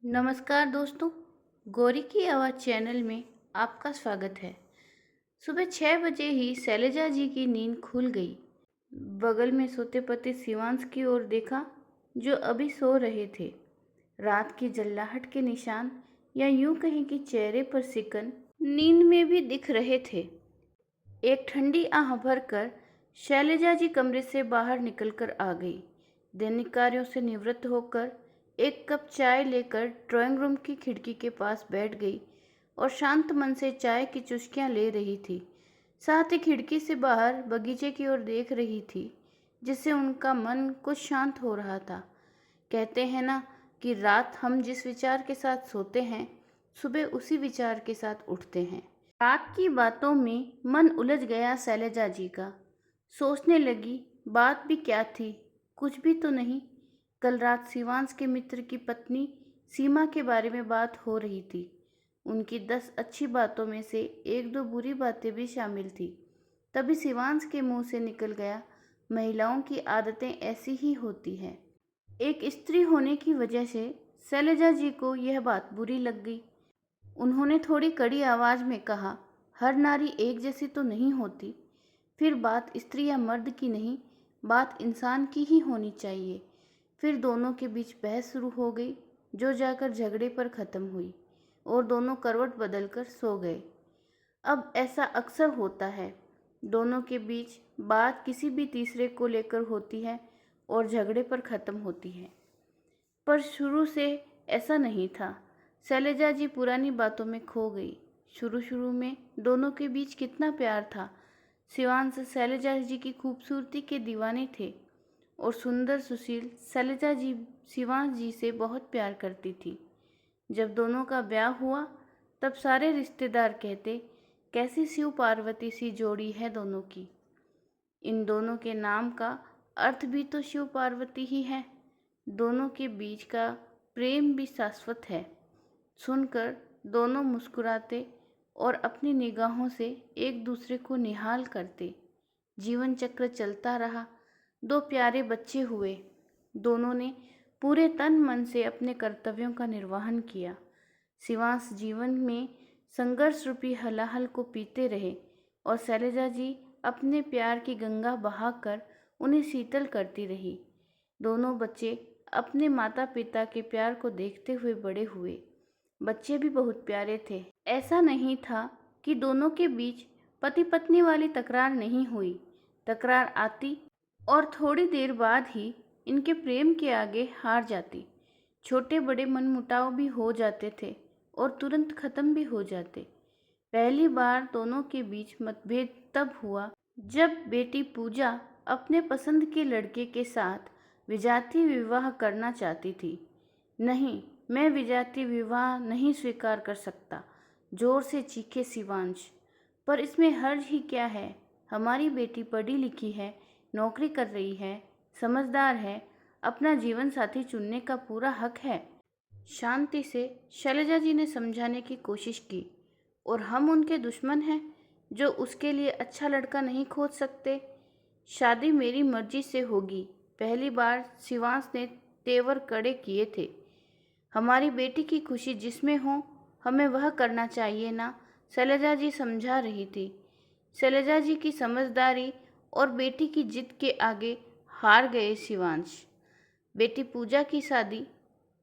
नमस्कार दोस्तों, गौरी की आवाज़ चैनल में आपका स्वागत है। सुबह 6 बजे ही शैलजा जी की नींद खुल गई। बगल में सोते पति शिवांश की ओर देखा, जो अभी सो रहे थे। रात की जल्लाहट के निशान, या यूं कहें कि चेहरे पर सिकन, नींद में भी दिख रहे थे। एक ठंडी आह भरकर शैलजा जी कमरे से बाहर निकलकर आ गई। दैनिक कार्यों से निवृत्त होकर एक कप चाय लेकर ड्राइंग रूम की खिड़की के पास बैठ गई और शांत मन से चाय की चुस्कियां ले रही थी। साथ ही खिड़की से बाहर बगीचे की ओर देख रही थी, जिससे उनका मन कुछ शांत हो रहा था। कहते हैं ना कि रात हम जिस विचार के साथ सोते हैं, सुबह उसी विचार के साथ उठते हैं। रात की बातों में मन उलझ गया शैलजा जी का। सोचने लगी, बात भी क्या थी, कुछ भी तो नहीं। कल रात शिवांश के मित्र की पत्नी सीमा के बारे में बात हो रही थी। उनकी 10 अच्छी बातों में से 1-2 बुरी बातें भी शामिल थी। तभी शिवांश के मुंह से निकल गया, महिलाओं की आदतें ऐसी ही होती हैं। एक स्त्री होने की वजह से शैलजा जी को यह बात बुरी लग गई। उन्होंने थोड़ी कड़ी आवाज में कहा, हर नारी एक जैसी तो नहीं होती। फिर बात स्त्री या मर्द की नहीं, बात इंसान की ही होनी चाहिए। फिर दोनों के बीच बहस शुरू हो गई, जो जाकर झगड़े पर ख़त्म हुई और दोनों करवट बदलकर सो गए। अब ऐसा अक्सर होता है, दोनों के बीच बात किसी भी तीसरे को लेकर होती है और झगड़े पर ख़त्म होती है। पर शुरू से ऐसा नहीं था। शैलजा जी पुरानी बातों में खो गई। शुरू शुरू में दोनों के बीच कितना प्यार था। शिवांश शैलजा जी की खूबसूरती के दीवाने थे और सुंदर सुशील शैलजा जी शिवांश जी से बहुत प्यार करती थी। जब दोनों का ब्याह हुआ, तब सारे रिश्तेदार कहते, कैसी शिव पार्वती सी जोड़ी है दोनों की। इन दोनों के नाम का अर्थ भी तो शिव पार्वती ही है। दोनों के बीच का प्रेम भी शाश्वत है। सुनकर दोनों मुस्कुराते और अपनी निगाहों से एक दूसरे को निहाल करते। जीवन चक्र चलता रहा। 2 प्यारे बच्चे हुए। दोनों ने पूरे तन मन से अपने कर्तव्यों का निर्वहन किया। शिवांश जीवन में संघर्ष रूपी हलाहल को पीते रहे और शैलजा जी अपने प्यार की गंगा बहाकर उन्हें शीतल करती रही। दोनों बच्चे अपने माता पिता के प्यार को देखते हुए बड़े हुए। बच्चे भी बहुत प्यारे थे। ऐसा नहीं था कि दोनों के बीच पति पत्नी वाली तकरार नहीं हुई। तकरार आती और थोड़ी देर बाद ही इनके प्रेम के आगे हार जाती। छोटे बड़े मनमुटाव भी हो जाते थे और तुरंत खत्म भी हो जाते। पहली बार दोनों के बीच मतभेद तब हुआ जब बेटी पूजा अपने पसंद के लड़के के साथ विजातीय विवाह करना चाहती थी। नहीं, मैं विजातीय विवाह नहीं स्वीकार कर सकता, जोर से चीखे शिवांश। पर इसमें हर्ज ही क्या है? हमारी बेटी पढ़ी लिखी है, नौकरी कर रही है, समझदार है, अपना जीवन साथी चुनने का पूरा हक है। शांति से शैलजा जी ने समझाने की कोशिश की। और हम उनके दुश्मन हैं जो उसके लिए अच्छा लड़का नहीं खोज सकते। शादी मेरी मर्जी से होगी। पहली बार शिवांश ने तेवर कड़े किए थे। हमारी बेटी की खुशी जिसमें हो, हमें वह करना चाहिए ना, शैलजा जी समझा रही थी। शैलजा जी की समझदारी और बेटी की जिद के आगे हार गए शिवांश। बेटी पूजा की शादी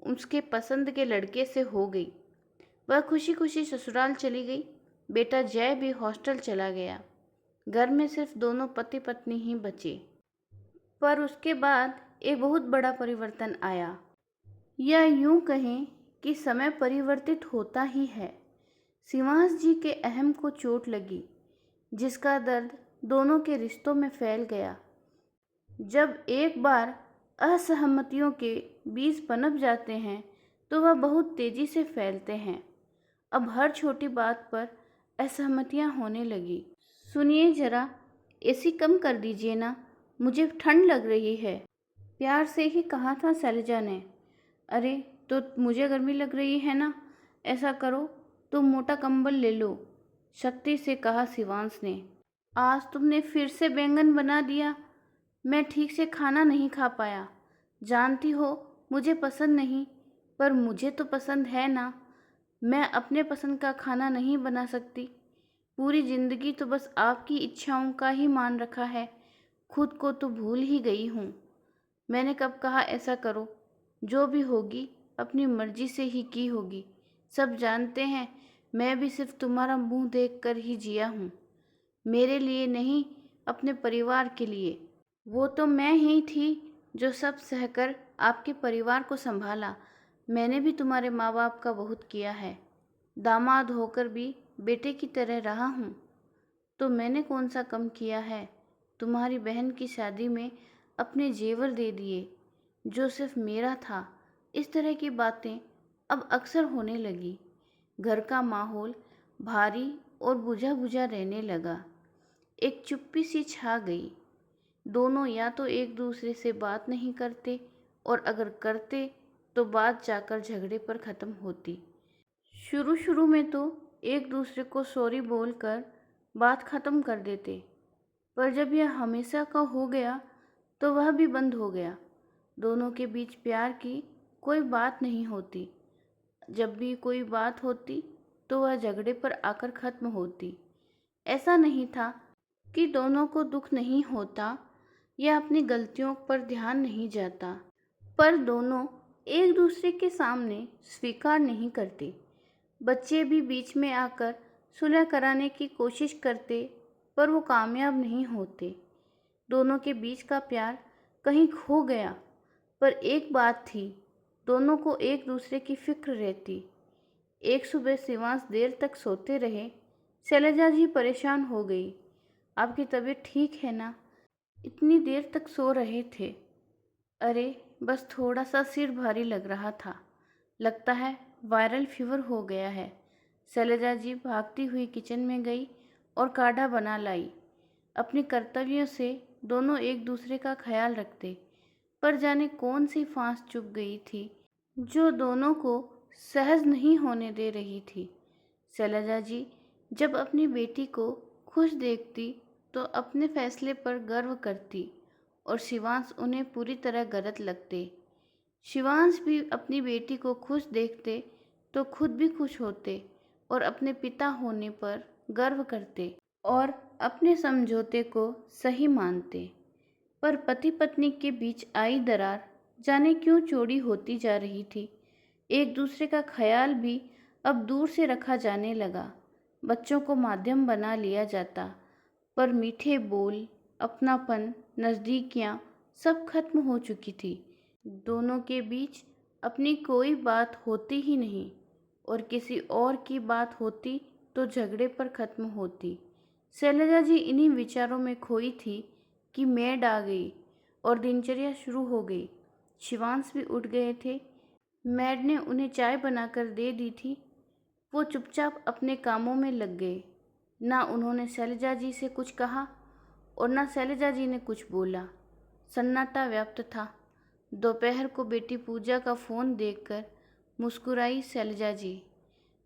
उसके पसंद के लड़के से हो गई। वह खुशी खुशी ससुराल चली गई। बेटा जय भी हॉस्टल चला गया। घर में सिर्फ दोनों पति पत्नी ही बचे। पर उसके बाद एक बहुत बड़ा परिवर्तन आया, या यूं कहें कि समय परिवर्तित होता ही है। शिवांश जी के अहम को चोट लगी, जिसका दर्द दोनों के रिश्तों में फैल गया। जब एक बार असहमतियों के बीज पनप जाते हैं, तो वह बहुत तेजी से फैलते हैं। अब हर छोटी बात पर असहमतियां होने लगी। सुनिए जरा, एसी कम कर दीजिए ना, मुझे ठंड लग रही है, प्यार से ही कहा था शैलजा ने। अरे तो मुझे गर्मी लग रही है ना, ऐसा करो तुम मोटा कंबल ले लो, शक्ति से कहा शिवांश ने। आज तुमने फिर से बैंगन बना दिया। मैं ठीक से खाना नहीं खा पाया। जानती हो मुझे पसंद नहीं, पर मुझे तो पसंद है ना। मैं अपने पसंद का खाना नहीं बना सकती। पूरी ज़िंदगी तो बस आपकी इच्छाओं का ही मान रखा है, खुद को तो भूल ही गई हूँ। मैंने कब कहा ऐसा करो? जो भी होगी अपनी मर्जी से ही की होगी। सब जानते हैं मैं भी सिर्फ तुम्हारा मुंह देख कर ही जिया हूँ, मेरे लिए नहीं, अपने परिवार के लिए। वो तो मैं ही थी जो सब सहकर आपके परिवार को संभाला। मैंने भी तुम्हारे माँ बाप का बहुत किया है, दामाद होकर भी बेटे की तरह रहा हूँ। तो मैंने कौन सा कम किया है? तुम्हारी बहन की शादी में अपने जेवर दे दिए जो सिर्फ मेरा था। इस तरह की बातें अब अक्सर होने लगी। घर का माहौल भारी और बुझा बुझा रहने लगा। एक चुप्पी सी छा गई। दोनों या तो एक दूसरे से बात नहीं करते, और अगर करते तो बात जाकर झगड़े पर ख़त्म होती। शुरू शुरू में तो एक दूसरे को सॉरी बोलकर बात ख़त्म कर देते, पर जब यह हमेशा का हो गया तो वह भी बंद हो गया। दोनों के बीच प्यार की कोई बात नहीं होती। जब भी कोई बात होती तो वह झगड़े पर आकर ख़त्म होती। ऐसा नहीं था कि दोनों को दुख नहीं होता या अपनी गलतियों पर ध्यान नहीं जाता, पर दोनों एक दूसरे के सामने स्वीकार नहीं करते। बच्चे भी बीच में आकर सुलह कराने की कोशिश करते, पर वो कामयाब नहीं होते। दोनों के बीच का प्यार कहीं खो गया। पर एक बात थी, दोनों को एक दूसरे की फिक्र रहती। एक सुबह शिवांश देर तक सोते रहे। शैलजा जी परेशान हो गई। आपकी तबीयत ठीक है ना? इतनी देर तक सो रहे थे? अरे बस थोड़ा सा सिर भारी लग रहा था, लगता है वायरल फीवर हो गया है। शैलजा जी भागती हुई किचन में गई और काढ़ा बना लाई। अपने कर्तव्यों से दोनों एक दूसरे का ख्याल रखते, पर जाने कौन सी फांस चुभ गई थी जो दोनों को सहज नहीं होने दे रही थी। शैलजा जी जब अपनी बेटी को खुश देखती तो अपने फैसले पर गर्व करती, और शिवांश उन्हें पूरी तरह गलत लगते। शिवांश भी अपनी बेटी को खुश देखते तो खुद भी खुश होते, और अपने पिता होने पर गर्व करते और अपने समझौते को सही मानते। पर पति पत्नी के बीच आई दरार जाने क्यों चौड़ी होती जा रही थी। एक दूसरे का ख्याल भी अब दूर से रखा जाने लगा। बच्चों को माध्यम बना लिया जाता, पर मीठे बोल, अपनापन, नज़दीकियाँ सब खत्म हो चुकी थी। दोनों के बीच अपनी कोई बात होती ही नहीं, और किसी और की बात होती तो झगड़े पर ख़त्म होती। शैलजा जी इन्हीं विचारों में खोई थी कि मेड आ गई और दिनचर्या शुरू हो गई। शिवांश भी उठ गए थे। मेड ने उन्हें चाय बनाकर दे दी थी। वो चुपचाप अपने कामों में लग गए। ना उन्होंने शैलजा जी से कुछ कहा और ना शैलजा जी ने कुछ बोला। सन्नाटा व्याप्त था। दोपहर को बेटी पूजा का फ़ोन देखकर मुस्कुराई शैलजा जी।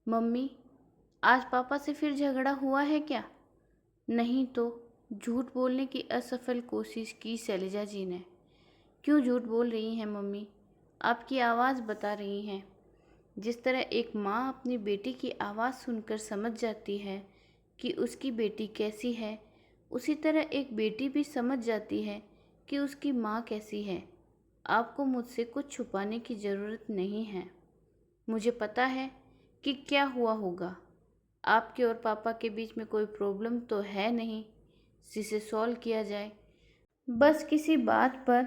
मम्मी, आज पापा से फिर झगड़ा हुआ है क्या? नहीं तो, झूठ बोलने की असफल कोशिश की शैलजा जी ने। क्यों झूठ बोल रही हैं मम्मी? आपकी आवाज़ बता रही हैं। जिस तरह एक माँ अपनी बेटी की आवाज़ सुनकर समझ जाती है कि उसकी बेटी कैसी है, उसी तरह एक बेटी भी समझ जाती है कि उसकी माँ कैसी है। आपको मुझसे कुछ छुपाने की ज़रूरत नहीं है। मुझे पता है कि क्या हुआ होगा। आपके और पापा के बीच में कोई प्रॉब्लम तो है नहीं जिसे सॉल्व किया जाए। बस किसी बात पर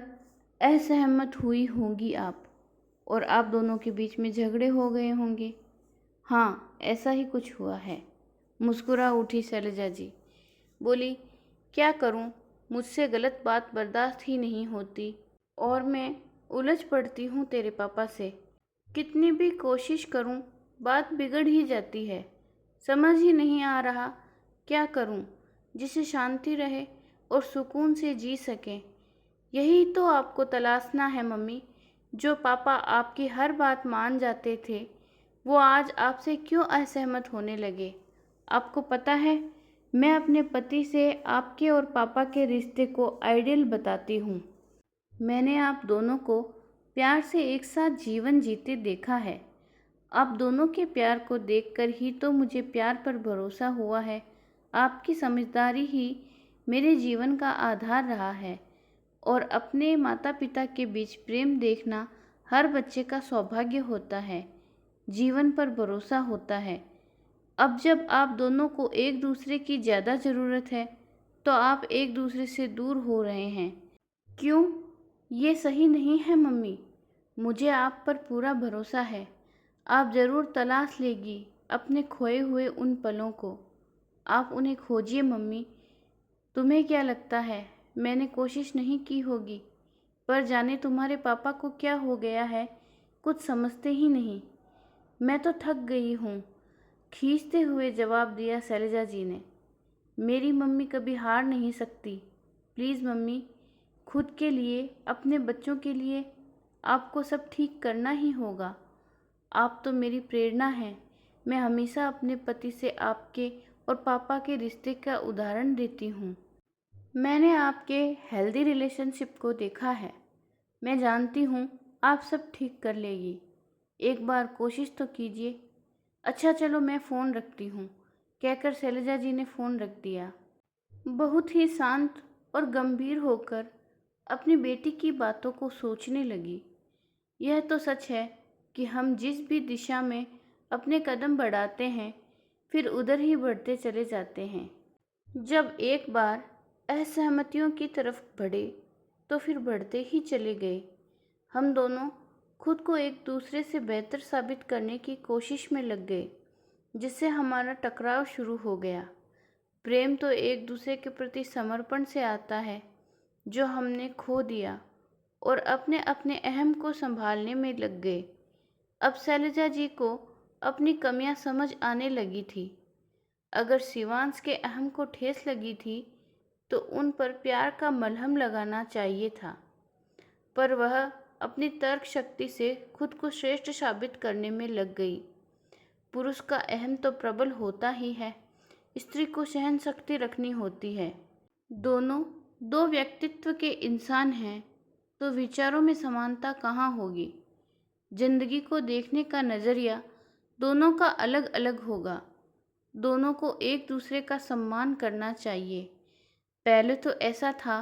असहमत हुई होंगी आप, और आप दोनों के बीच में झगड़े हो गए होंगे। हाँ, ऐसा ही कुछ हुआ है। मुस्कुरा उठी शैलजा जी। बोली, क्या करूं, मुझसे गलत बात बर्दाश्त ही नहीं होती, और मैं उलझ पड़ती हूँ तेरे पापा से। कितनी भी कोशिश करूं, बात बिगड़ ही जाती है। समझ ही नहीं आ रहा क्या करूं जिसे शांति रहे और सुकून से जी सकें। यही तो आपको तलाशना है मम्मी। जो पापा आपकी हर बात मान जाते थे, वो आज आपसे क्यों असहमत होने लगे? आपको पता है, मैं अपने पति से आपके और पापा के रिश्ते को आइडियल बताती हूँ। मैंने आप दोनों को प्यार से एक साथ जीवन जीते देखा है। आप दोनों के प्यार को देखकर ही तो मुझे प्यार पर भरोसा हुआ है। आपकी समझदारी ही मेरे जीवन का आधार रहा है और अपने माता पिता के बीच प्रेम देखना हर बच्चे का सौभाग्य होता है। जीवन पर भरोसा होता है। अब जब आप दोनों को एक दूसरे की ज़्यादा ज़रूरत है तो आप एक दूसरे से दूर हो रहे हैं। क्यों? ये सही नहीं है मम्मी। मुझे आप पर पूरा भरोसा है। आप ज़रूर तलाश लेगी अपने खोए हुए उन पलों को। आप उन्हें खोजिए मम्मी। तुम्हें क्या लगता है मैंने कोशिश नहीं की होगी? पर जाने तुम्हारे पापा को क्या हो गया है, कुछ समझते ही नहीं। मैं तो थक गई हूँ, खींचते हुए जवाब दिया शैलजा जी ने। मेरी मम्मी कभी हार नहीं सकती। प्लीज़ मम्मी, खुद के लिए, अपने बच्चों के लिए आपको सब ठीक करना ही होगा। आप तो मेरी प्रेरणा हैं। मैं हमेशा अपने पति से आपके और पापा के रिश्ते का उदाहरण देती हूँ। मैंने आपके हेल्दी रिलेशनशिप को देखा है। मैं जानती हूँ आप सब ठीक कर लेगी। एक बार कोशिश तो कीजिए। अच्छा चलो मैं फ़ोन रखती हूँ, कहकर शैलजा जी ने फ़ोन रख दिया। बहुत ही शांत और गंभीर होकर अपनी बेटी की बातों को सोचने लगी। यह तो सच है कि हम जिस भी दिशा में अपने कदम बढ़ाते हैं फिर उधर ही बढ़ते चले जाते हैं। जब एक बार असहमतियों की तरफ बढ़े तो फिर बढ़ते ही चले गए। हम दोनों खुद को एक दूसरे से बेहतर साबित करने की कोशिश में लग गए, जिससे हमारा टकराव शुरू हो गया। प्रेम तो एक दूसरे के प्रति समर्पण से आता है, जो हमने खो दिया और अपने अपने अहम को संभालने में लग गए। अब शैलजा जी को अपनी कमियां समझ आने लगी थी। अगर शिवांश के अहम को ठेस लगी थी तो उन पर प्यार का मलहम लगाना चाहिए था, पर वह अपनी तर्क शक्ति से खुद को श्रेष्ठ साबित करने में लग गई। पुरुष का अहम तो प्रबल होता ही है, स्त्री को सहन शक्ति रखनी होती है। दोनों दो व्यक्तित्व के इंसान हैं तो विचारों में समानता कहाँ होगी? जिंदगी को देखने का नज़रिया दोनों का अलग अलग होगा। दोनों को एक दूसरे का सम्मान करना चाहिए। पहले तो ऐसा था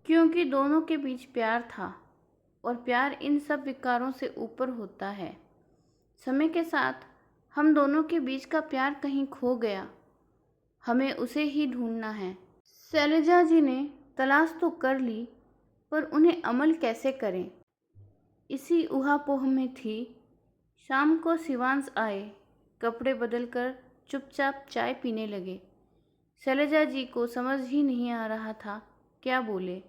क्योंकि दोनों के बीच प्यार था और प्यार इन सब विकारों से ऊपर होता है। समय के साथ हम दोनों के बीच का प्यार कहीं खो गया। हमें उसे ही ढूंढना है। शैलजा जी ने तलाश तो कर ली, पर उन्हें अमल कैसे करें, इसी ऊहापोह में थी। शाम को शिवांश आए, कपड़े बदलकर चुपचाप चाय पीने लगे। शैलजा जी को समझ ही नहीं आ रहा था क्या बोले।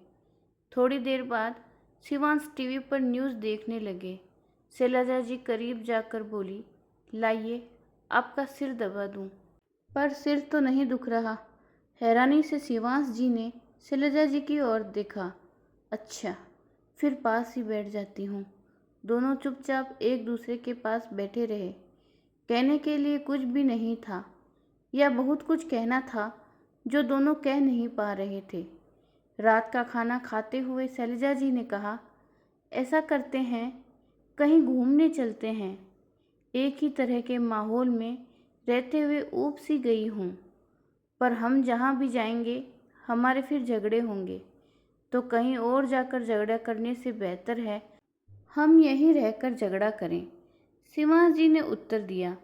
थोड़ी देर बाद शिवांश टीवी पर न्यूज़ देखने लगे। शैलजा जी करीब जाकर बोली, लाइए आपका सिर दबा दूं। पर सिर तो नहीं दुख रहा। हैरानी से शिवांश जी ने शैलजा जी की ओर देखा। अच्छा, फिर पास ही बैठ जाती हूँ। दोनों चुपचाप एक दूसरे के पास बैठे रहे। कहने के लिए कुछ भी नहीं था, या बहुत कुछ कहना था जो दोनों कह नहीं पा रहे थे। रात का खाना खाते हुए शैलजा जी ने कहा, ऐसा करते हैं, कहीं घूमने चलते हैं। एक ही तरह के माहौल में रहते हुए ऊब सी गई हूँ, पर हम जहाँ भी जाएंगे हमारे फिर झगड़े होंगे, तो कहीं और जाकर झगड़ा करने से बेहतर है हम यहीं रहकर झगड़ा करें। शिवांश जी ने उत्तर दिया।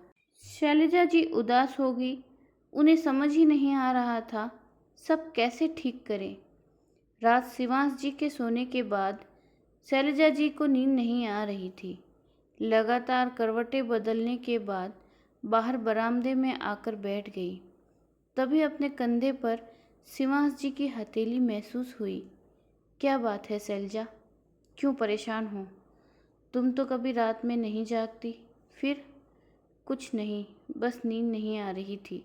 शैलजा जी उदास हो गई। उन्हें समझ ही नहीं आ रहा था सब कैसे ठीक करें। रात शिवांश जी के सोने के बाद शैलजा जी को नींद नहीं आ रही थी। लगातार करवटें बदलने के बाद बाहर बरामदे में आकर बैठ गई। तभी अपने कंधे पर शिवांश जी की हथेली महसूस हुई। क्या बात है शैलजा, क्यों परेशान हो? तुम तो कभी रात में नहीं जागती। फिर? कुछ नहीं, बस नींद नहीं आ रही थी,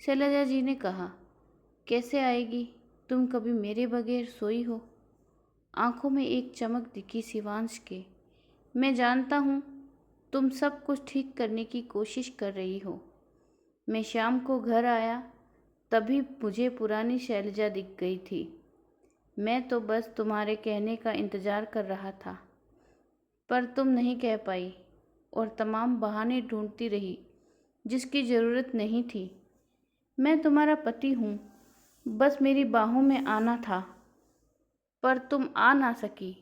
शैलजा जी ने कहा। कैसे आएगी, तुम कभी मेरे बगैर सोई हो? आंखों में एक चमक दिखी शिवांश के। मैं जानता हूँ तुम सब कुछ ठीक करने की कोशिश कर रही हो। मैं शाम को घर आया तभी मुझे पुरानी शैलजा दिख गई थी। मैं तो बस तुम्हारे कहने का इंतज़ार कर रहा था। पर तुम नहीं कह पाई और तमाम बहाने ढूंढती रही जिसकी ज़रूरत नहीं थी। मैं तुम्हारा पति हूँ, बस मेरी बाहों में आना था, पर तुम आ ना सकी।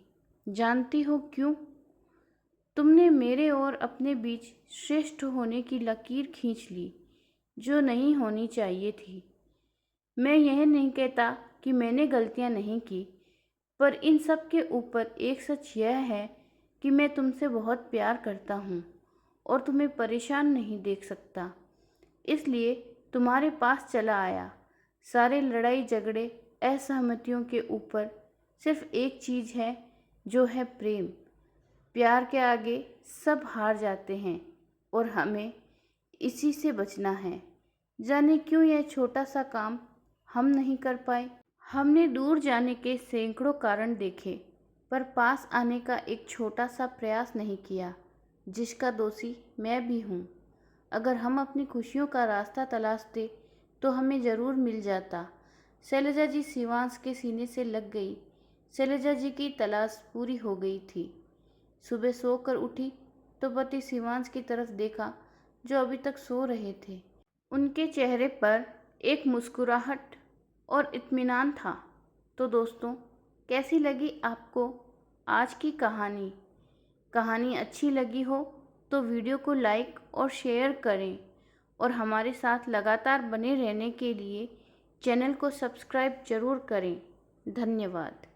जानती हो क्यों? तुमने मेरे और अपने बीच श्रेष्ठ होने की लकीर खींच ली जो नहीं होनी चाहिए थी। मैं यह नहीं कहता कि मैंने गलतियां नहीं की, पर इन सब के ऊपर एक सच यह है कि मैं तुमसे बहुत प्यार करता हूँ और तुम्हें परेशान नहीं देख सकता। इसलिए तुम्हारे पास चला आया। सारे लड़ाई झगड़े असहमतियों के ऊपर सिर्फ एक चीज़ है, जो है प्रेम। प्यार के आगे सब हार जाते हैं और हमें इसी से बचना है। जाने क्यों यह छोटा सा काम हम नहीं कर पाए। हमने दूर जाने के सैकड़ों कारण देखे, पर पास आने का एक छोटा सा प्रयास नहीं किया, जिसका दोषी मैं भी हूँ। अगर हम अपनी खुशियों का रास्ता तलाशते तो हमें ज़रूर मिल जाता। शैलजा जी शिवांश के सीने से लग गई। शैलजा जी की तलाश पूरी हो गई थी। सुबह सोकर उठी तो पति शिवांश की तरफ देखा, जो अभी तक सो रहे थे। उनके चेहरे पर एक मुस्कुराहट और इत्मीनान था। तो दोस्तों, कैसी लगी आपको आज की कहानी? कहानी अच्छी लगी हो तो वीडियो को लाइक और शेयर करें और हमारे साथ लगातार बने रहने के लिए चैनल को सब्सक्राइब जरूर करें। धन्यवाद।